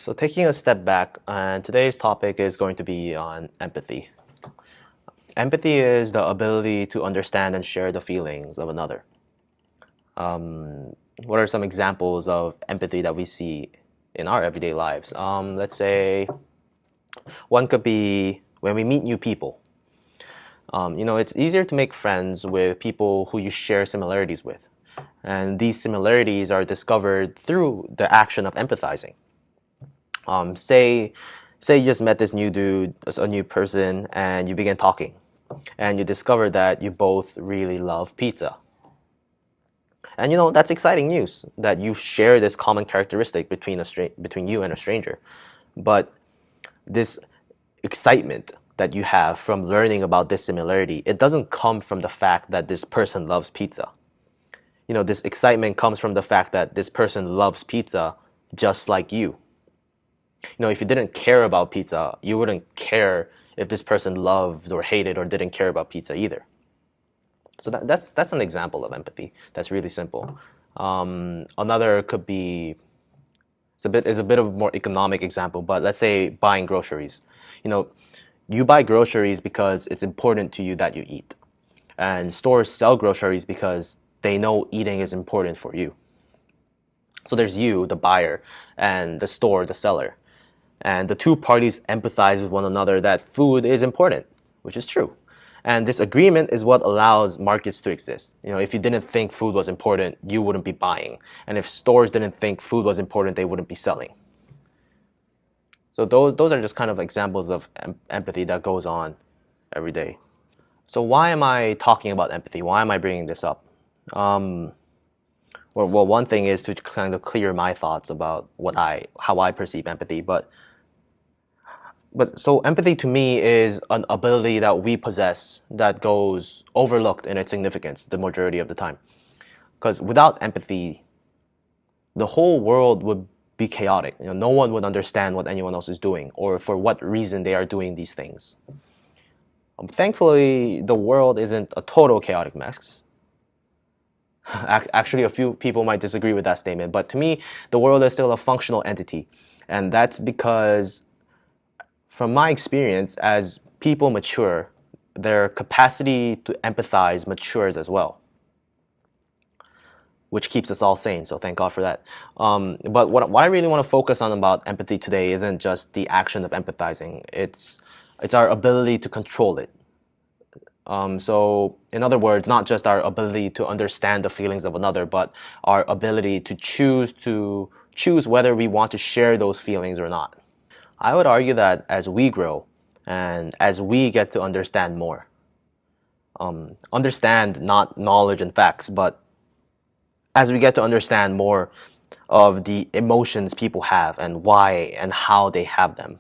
So, taking a step back, and today's topic is going to be on empathy. Empathy is the ability to understand and share the feelings of another. What are some examples of empathy that we see in our everyday lives? Let's say one could be when we meet new people. It's easier to make friends with people who you share similarities with. And these similarities are discovered through the action of empathizing. Say you just met this new dude, a new person, and you begin talking, and you discover that you both really love pizza. And that's exciting news that you share this common characteristic between you and a stranger. But this excitement that you have from learning about this similarity, it doesn't come from the fact that this person loves pizza. This excitement comes from the fact that this person loves pizza just like you. If you didn't care about pizza, you wouldn't care if this person loved or hated or didn't care about pizza either. So that's an example of empathy. That's really simple. Another could be it's a bit of a more economic example, but let's say buying groceries. You buy groceries because it's important to you that you eat, and stores sell groceries because they know eating is important for you. So there's you, the buyer, and the store, the seller. And the two parties empathize with one another that food is important, which is true. And this agreement is what allows markets to exist. If you didn't think food was important, you wouldn't be buying. And if stores didn't think food was important, they wouldn't be selling. So those are just kind of examples of empathy that goes on every day. So why am I talking about empathy? Why am I bringing this up? Well, one thing is to kind of clear my thoughts about how I perceive empathy, but so empathy to me is an ability that we possess that goes overlooked in its significance the majority of the time. Because without empathy, the whole world would be chaotic. No one would understand what anyone else is doing or for what reason they are doing these things. Thankfully, the world isn't a total chaotic mess. Actually, a few people might disagree with that statement, but to me, the world is still a functional entity. And that's because, from my experience, as people mature, their capacity to empathize matures as well, which keeps us all sane, so thank God for that. But what I really want to focus on about empathy today isn't just the action of empathizing, it's our ability to control it. So, in other words, not just our ability to understand the feelings of another, but our ability to choose whether we want to share those feelings or not. I would argue that as we grow and as we get to understand more, understand not knowledge and facts, but as we get to understand more of the emotions people have and why and how they have them,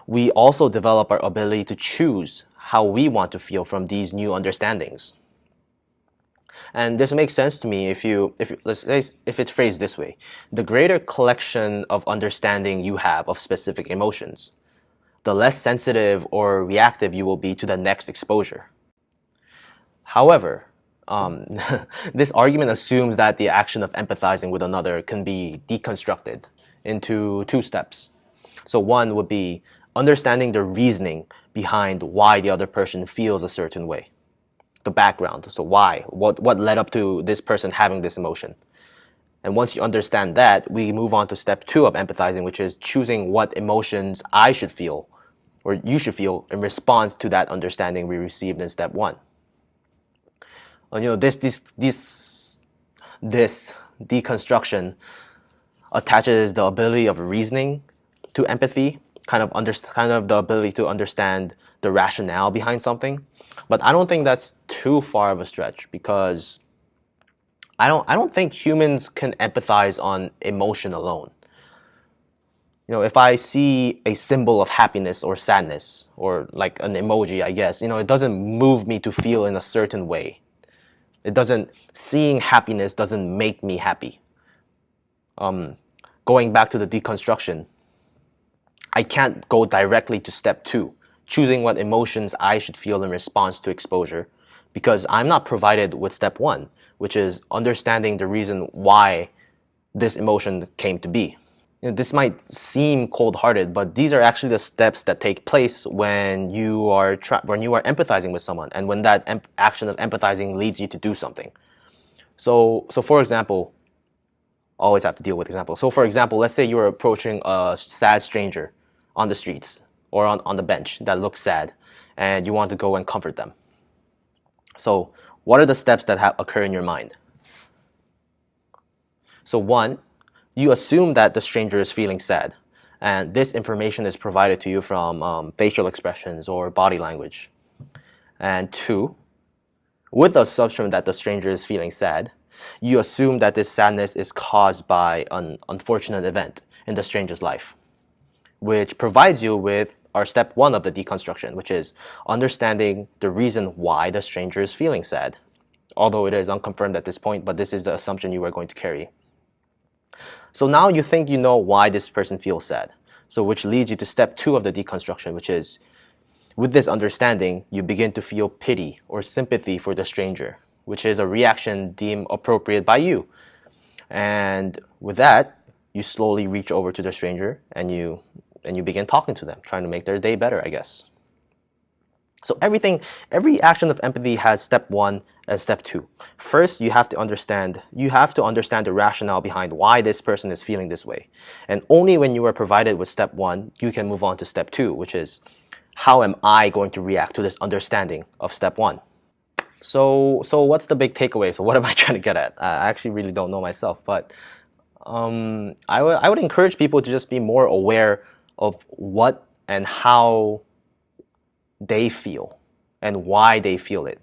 we also develop our ability to choose how we want to feel from these new understandings. And this makes sense to me if it's phrased this way: the greater collection of understanding you have of specific emotions, the less sensitive or reactive you will be to the next exposure. However, this argument assumes that the action of empathizing with another can be deconstructed into two steps. So one would be understanding the reasoning behind why the other person feels a certain way. The background, so why, what led up to this person having this emotion. And once you understand that, we move on to step two of empathizing, which is choosing what emotions I should feel, or you should feel, in response to that understanding we received in step one. This deconstruction attaches the ability of reasoning to empathy, kind of the ability to understand the rationale behind something. But I don't think that's too far of a stretch, because I don't think humans can empathize on emotion alone. If I see a symbol of happiness or sadness, or like an emoji, I guess, it doesn't move me to feel in a certain way. Seeing happiness doesn't make me happy. Going back to the deconstruction, I can't go directly to step two, choosing what emotions I should feel in response to exposure, because I'm not provided with step one, which is understanding the reason why this emotion came to be. This might seem cold-hearted, but these are actually the steps that take place when you are empathizing with someone, and when that action of empathizing leads you to do something. So for example, always have to deal with examples. So for example, let's say you're approaching a sad stranger on the streets or on the bench that looks sad, and you want to go and comfort them. So what are the steps that occur in your mind? So one, you assume that the stranger is feeling sad, and this information is provided to you from facial expressions or body language. And two, with the assumption that the stranger is feeling sad, you assume that this sadness is caused by an unfortunate event in the stranger's life, which provides you with our step one of the deconstruction, which is understanding the reason why the stranger is feeling sad. Although it is unconfirmed at this point, but this is the assumption you are going to carry. So now you think you know why this person feels sad. So which leads you to step two of the deconstruction, which is, with this understanding, you begin to feel pity or sympathy for the stranger, which is a reaction deemed appropriate by you. And with that, you slowly reach over to the stranger and you begin talking to them, trying to make their day better, I guess. So every action of empathy has step one and step two. First, you have to understand the rationale behind why this person is feeling this way. And only when you are provided with step one, you can move on to step two, which is, how am I going to react to this understanding of step one? So what's the big takeaway? So what am I trying to get at? I actually really don't know myself, but I would encourage people to just be more aware of what and how they feel and why they feel it.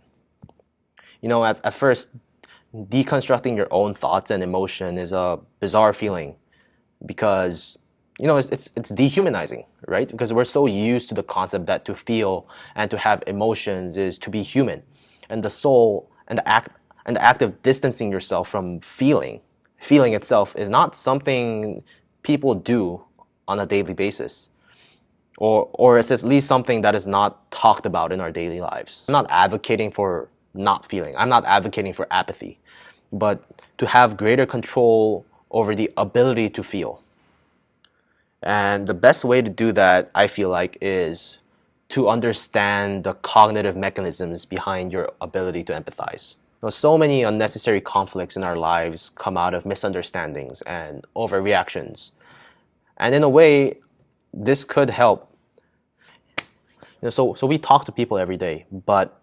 At first, deconstructing your own thoughts and emotion is a bizarre feeling because it's dehumanizing, right? Because we're so used to the concept that to feel and to have emotions is to be human, and the soul and the act of distancing yourself from feeling itself is not something people do on a daily basis. Or it's at least something that is not talked about in our daily lives. I'm not advocating for not feeling. I'm not advocating for apathy, but to have greater control over the ability to feel. And the best way to do that, I feel like, is to understand the cognitive mechanisms behind your ability to empathize. So many unnecessary conflicts in our lives come out of misunderstandings and overreactions. And in a way, this could help. So we talk to people every day, but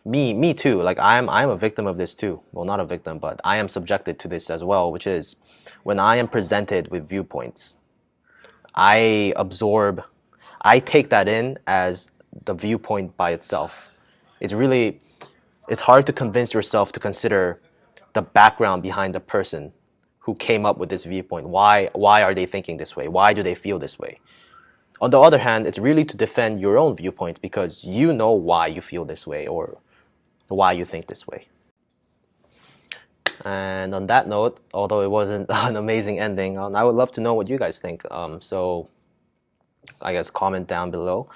me too. Like I'm a victim of this too. Well, not a victim, but I am subjected to this as well, which is when I am presented with viewpoints, I take that in as the viewpoint by itself. It's hard to convince yourself to consider the background behind the person who came up with this viewpoint. Why are they thinking this way? Why do they feel this way? On the other hand, it's really to defend your own viewpoint because you know why you feel this way or why you think this way. And on that note, although it wasn't an amazing ending, I would love to know what you guys think. So I guess comment down below.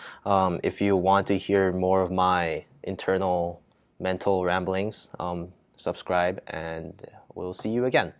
If you want to hear more of my internal mental ramblings, subscribe, and we'll see you again.